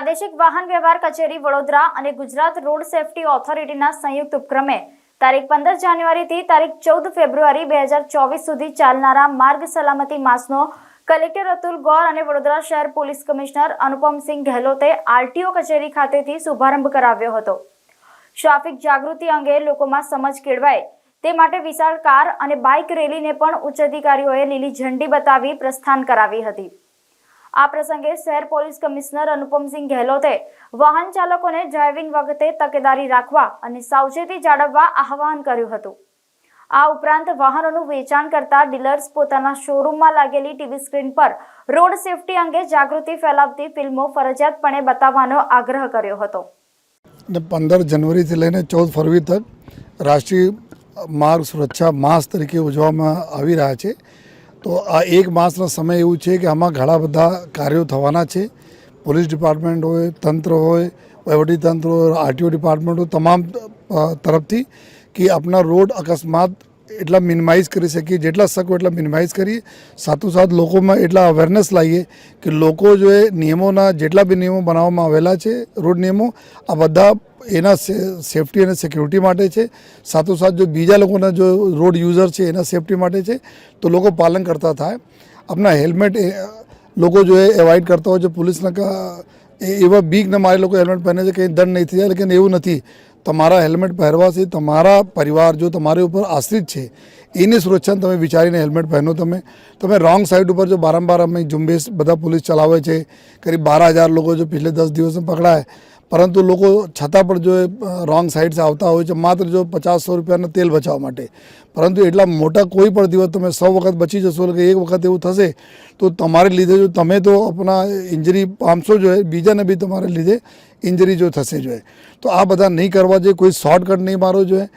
પ્રાદેશિક વાહન વ્યવહાર કચેરી વડોદરા અને ગુજરાત રોડ સેફટી ઓથોરિટીના સંયુક્ત ઉપક્રમે તારીખ 15 જાન્યુઆરીથી તારીખ 14 ફેબ્રુઆરી 2024 સુધી ચાલનારા માર્ગ સલામતી માસનો કલેક્ટર અતુલ ગૌર અને વડોદરા શહેર પોલીસ કમિશનર અનુપમસિંહ ગહેલોતે આરટીઓ કચેરી ખાતેથી શુભારંભ કરાવ્યો હતો। ટ્રાફિક જાગૃતિ અંગે લોકોમાં સમજ કેળવાય તે માટે વિશાળ કાર અને બાઇક રેલીને પણ ઉચ્ચ અધિકારીઓએ લીલી ઝંડી બતાવી પ્રસ્થાન કરાવી હતી। આ પ્રસંગે શહેર પોલીસ કમિશનર અનુપમસિંહ ગહેલોતે વાહન ચાલકોને ડ્રાઇવિંગ વખતે તકેદારી રાખવા અને સાવચેતી જાળવવા આહવાન કર્યું હતું। આ ઉપરાંત વાહનોનું વેચાણ કરતા ડીલર્સ પોતાના શોરૂમમાં લાગેલી ટીવી સ્ક્રીન પર રોડ સેફટી અંગે જાગૃતિ ફેલાવતી ફિલ્મો ફરજિયાતપણે બતાવવાનો આગ્રહ કર્યો હતો। 15 जनवरी से લઈને 14 फरवरी तक राष्ट्रीय मार्ग सुरक्षा मास तरीके ઉજવવામાં આવી રહ્યા છે। તો આ એક માસનો સમય એવું છે કે આમાં ઘણા બધા કાર્યો થવાના છે। પોલીસ ડિપાર્ટમેન્ટ હોય, તંત્ર હોય, વહીવટી તંત્ર હોય, આરટીઓ ડિપાર્ટમેન્ટ હોય, તમામ તરફથી કે આપણા રોડ અકસ્માત એટલા મિનિમાઇઝ કરી શકીએ, જેટલા શકો એટલા મિનિમાઇઝ કરીએ। સાથોસાથ લોકોમાં એટલા અવેરનેસ લાવીએ કે લોકો જો એ નિયમોના જેટલા બી નિયમો બનાવવામાં આવેલા છે રોડ નિયમો, આ બધા એના સેફટી અને સિક્યુરિટી માટે છે। સાથોસાથ જો બીજા લોકોના જો રોડ યુઝર છે એના સેફટી માટે છે, તો લોકો પાલન કરતા થાય। આપણા હેલ્મેટ લોકો જો એ એવોઇડ કરતા હોય, જો પોલીસના એવા બીકને મારે લોકો હેલ્મેટ પહેરે છે, કંઈ દંડ નહીં થઈ જાય, લેકિન એવું નથી। તમારા હેલ્મેટ પહેરવાથી તમારા પરિવાર જો તમારી ઉપર આશ્રિત છે એની સુરક્ષા તમે વિચારીને હેલ્મેટ પહેરો। તમે રોંગ સાઈડ ઉપર જો વારંવાર અમે ઝુંબેશ બધા પોલીસ ચલાવે છે, કરીબ 12,000 લોકો જો પિછલે 10 દિવસમાં પકડાય, પરંતુ લોકો છતાં પણ જો રોંગ સાઈડ से આવતા હોય છે માત્ર જો 50-100 રૂપિયાના તેલ બચાવવા માટે। પરંતુ એટલા મોટા કોઈ પણ દિવસ તમે 100 વખત બચી જશો કે એક વખત એવું થશે તો તમારે લીધે જો તમે તો આપણા ઇન્જરી પામશો જો બીજાને બી તમારે લીધે ઇન્જરી જો થશે જો। તો આ બધા નહીં કરવા જોઈએ, કોઈ શોર્ટકટ નહીં મારવો જોઈએ।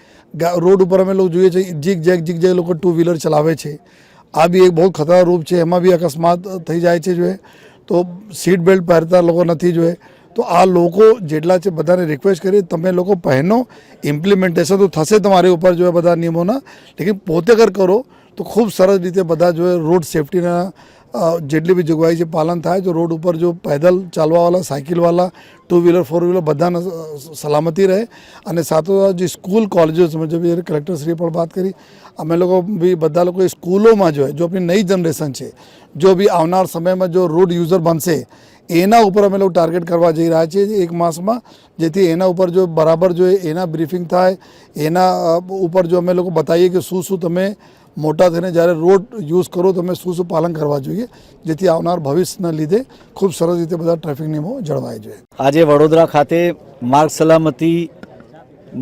રોડ ઉપર અમે લોકો જોઈએ છે જીગ જેગ લોકો 2 વ્હીલર ચલાવે છે, આ બી એક બહુ ખતરનાક રૂપ છે, એમાં બી અકસ્માત થઈ જાય છે જો। તો સીટ બેલ્ટ પહેરતા લોકો નથી જોઈએ। તો આ લોકો જેટલા છે બધાને રિક્વેસ્ટ કરી તમે લોકો પહેનો, ઇમ્પ્લિમેન્ટેશન તો થશે તમારી ઉપર જો બધા નિયમોના, લેકિન પોતે અગર કરો તો ખૂબ સરસ રીતે બધા જો રોડ સેફટીના જેટલી બી જોગવાઈ છે પાલન થાય। તો રોડ ઉપર જો પેદલ ચાલવાવાળા, સાયકલવાળા, 2 વ્હીલર 4 વ્હીલર બધાને સલામતી રહે। અને સાથોસાથ જે સ્કૂલ કોલેજોમાં જો બી કલેક્ટરશ્રીએ પણ વાત કરી, અમે લોકો બી બધા લોકો સ્કૂલોમાં જો આપણી નઈ જનરેશન છે, જો બી આવનાર સમયમાં જો રોડ યુઝર બનશે એના ઉપર અમે લોકો ટાર્ગેટ કરવા જઈ રહ્યા છીએ એક માસમાં, જેથી એના ઉપર જો બરાબર જો એના બ્રીફિંગ થાય, એના ઉપર જો અમે લોકો બતાવીએ કે શું તમે મોટા થઈને જ્યારે રોડ યુઝ કરો તમે શું પાલન કરવા જોઈએ, જેથી આવનાર ભવિષ્યના લીધે ખૂબ સરસ રીતે બધા ટ્રાફિક નિયમો જળવાય જોઈએ। આજે વડોદરા ખાતે માર્ગ સલામતી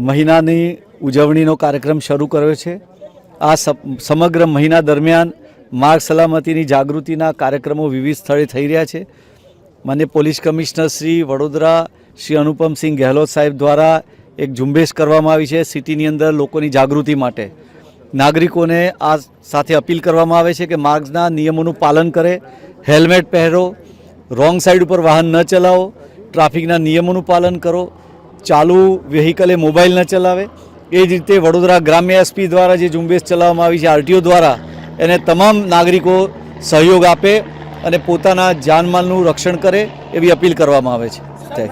મહિનાની ઉજવણીનો કાર્યક્રમ શરૂ કર્યો છે। આ સમગ્ર મહિના દરમિયાન માર્ગ સલામતીની જાગૃતિના કાર્યક્રમો વિવિધ સ્થળે થઈ રહ્યા છે। માન્ય પોલીસ કમિશનર શ્રી વડોદરા શ્રી અનુપમસિંહ ગહેલોત સાહેબ દ્વારા એક ઝુંબેશ કરવામાં આવી છે સિટીની અંદર લોકોની જાગૃતિ માટે। નાગરિકોને આ સાથે અપીલ કરવામાં આવે છે કે માર્ગના નિયમોનું પાલન કરે, હેલ્મેટ પહેરો, રોંગ સાઈડ ઉપર વાહન ન ચલાવો, ટ્રાફિકના નિયમોનું પાલન કરો, ચાલુ વ્હીકલે મોબાઈલ ન ચલાવે। એ જ રીતે વડોદરા ગ્રામ્ય એસપી દ્વારા જે ઝુંબેશ ચલાવવામાં આવી છે આરટીઓ દ્વારા, એને તમામ નાગરિકો સહયોગ આપે અને પોતાના જાનમાલનું રક્ષણ કરે એવી અપીલ કરવામાં આવે છે।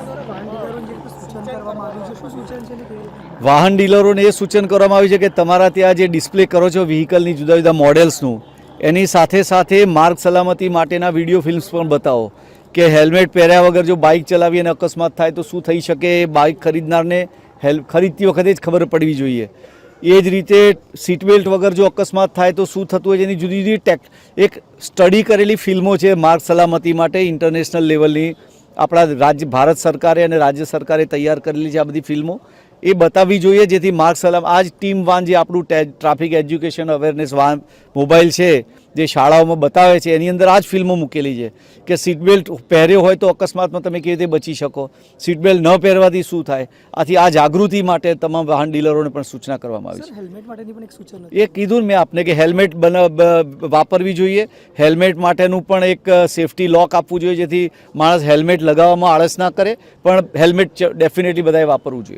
વાહન ડીલરોને એ સૂચન કરવામાં આવ્યું છે કે તમારા ત્યાં જે ડિસ્પ્લે કરો છો વ્હીકલની જુદા જુદા મોડેલ્સનું, એની સાથે માર્ગ સલામતી માટેના વિડીયો ફિલ્મ્સ પણ બતાવો કે હેલ્મેટ પહેર્યા વગર જો બાઇક ચલાવી અને અકસ્માત થાય તો શું થઈ શકે, એ બાઇક ખરીદનારને ખરીદતી વખતે જ ખબર પડવી જોઈએ। એ જ રીતે સીટ બેલ્ટ વગર જો અકસ્માત થાય તો શું થતું હોય છે, એની જુદી જુદી એક સ્ટડી કરેલી ફિલ્મો છે માર્ગ સલામતી માટે ઇન્ટરનેશનલ લેવલની। આપણા ભારત સરકારે અને રાજ્ય સરકારે તૈયાર કરેલી છે આ બધી ફિલ્મો, એ બતાવવી જોઈએ જેથી માર્ગ આજ ટીમ વાન જે આપણું traffic education awareness van mobile છે જે શાળાઓમાં બતાવે છે, એની અંદર આ જ ફિલ્મો મૂકેલી છે કે સીટ બેલ્ટ પહેર્યો હોય તો અકસ્માતમાં તમે કેવી રીતે બચી શકો, સીટ બેલ્ટ ન પહેરવાથી શું થાય। આથી આ જાગૃતિ માટે તમામ વાહન ડીલરોને પણ સૂચના કરવામાં આવી છે। એ કીધું મેં આપને કે હેલ્મેટ વાપરવી જોઈએ, હેલ્મેટ માટેનું પણ એક સેફટી લોક આપવું જોઈએ જેથી માણસ હેલ્મેટ લગાવવામાં આળસ ના કરે, પણ હેલ્મેટ ડેફિનેટલી બધાએ વાપરવું જોઈએ।